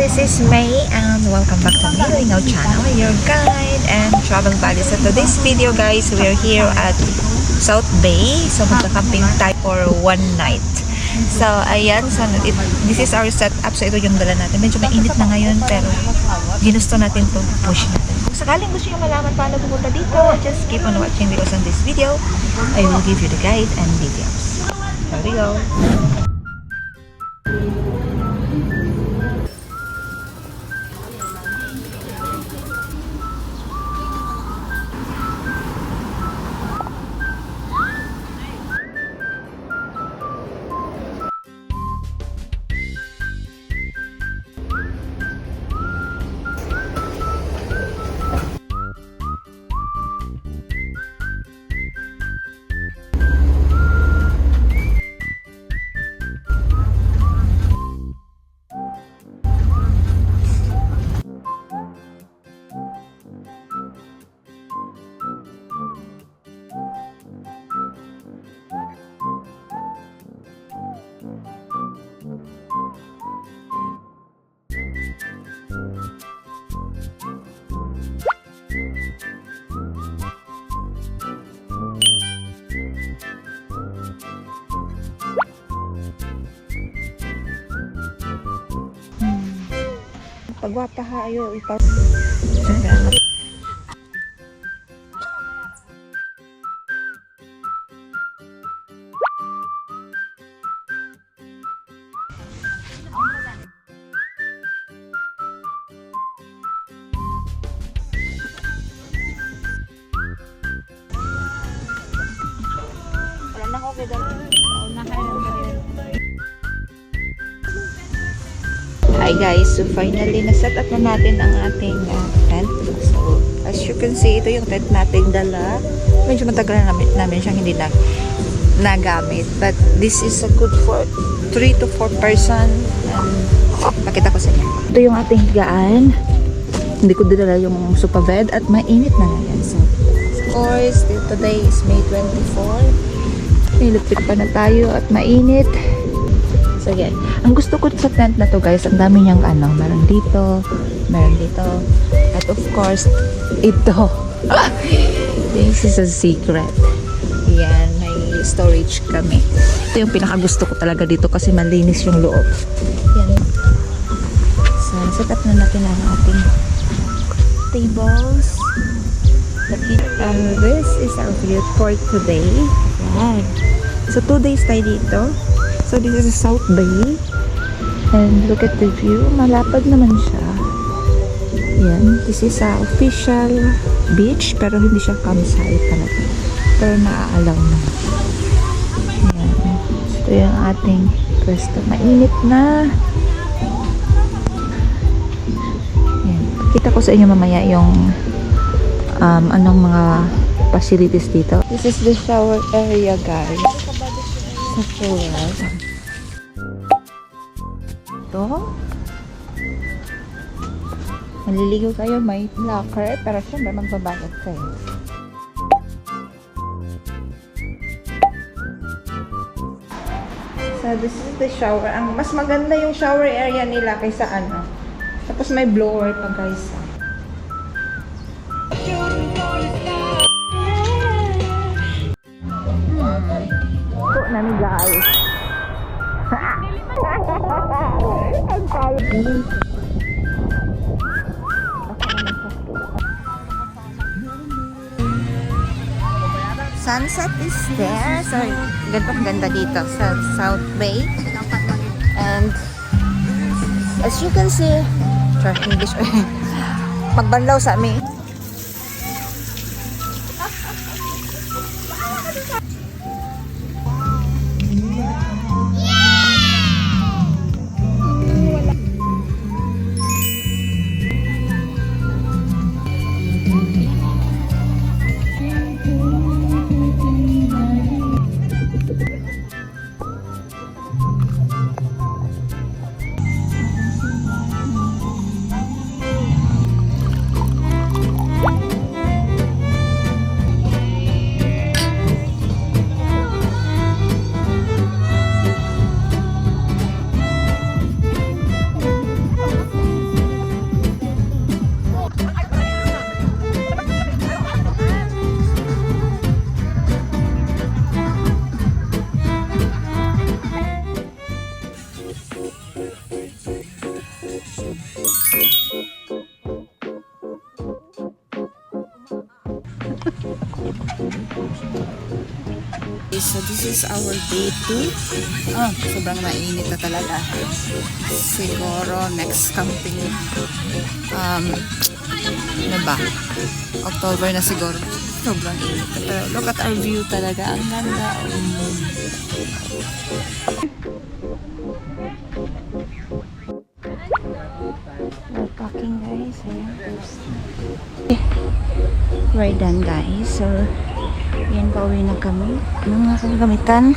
this is May and welcome back to my Lingaw channel, your guide and travel buddy. So today's video guys, we're here at South Bay. So magka-camping tayo for one night. So ayan, so this is our setup. So ito yung dala natin. Medyo mainit na ngayon pero ginusto natin to push natin. Kung sakaling gusto nyo malaman paano pumunta dito, just keep on watching because on this video, I will give you the guide and details. Here we go. Pagwapa ha, ayo ipaw. Wala na ko gid. Hi guys, so finally na-set up na natin ang ating tent. So as you can see, ito yung tent nating dala. Medyo matagal na namin siyang hindi nagamit. But this is a good for 3 to 4 person. Pakita ko sa inyo. Ito yung ating higaan. Hindi ko dinala yung sofa bed at mainit na ngayon. So of course, today is May 24. Nilipit pa na tayo at mainit. So again, ang gusto ko sa tent na to guys, ang dami niyang meron dito, at of course, ito. This is a secret. Yan, may storage kami. Ito yung pinaka gusto ko talaga dito kasi malinis yung loob. Yan. So, set up na natin ang ating tables. This is our view for today. Yan. So, 2 days tayo dito. So this is South Bay and look at the view, malapad naman siya. Yan, this is a official beach pero hindi siya campsite talaga, pero naaalaw na. Yan, ito yung ating pwesto, mainit na. Yan, kita ko sa inyo mamaya yung anong mga facilities dito. This is the shower area guys. Sa floor. Ito. Maliligo kayo, may locker, pero syempre magbabayad kayo. So this is the shower. Ang mas maganda yung shower area nila kaysa Tapos may blower pa guys. Nani guys. Ang payat. Sunset is there. So, ganda dito sa South Bay. And as you can see, English. Magbanlaw sa amin. So this is our day 2. Oh, sobrang mainit na talaga. Siguro next camping ano ba? October na siguro. Sobrang init. Pero look at our view talaga. Ang ganda. We're packing guys. Ayan. We're done guys. So yan, pauwi na kami. Ano nga kagamitan?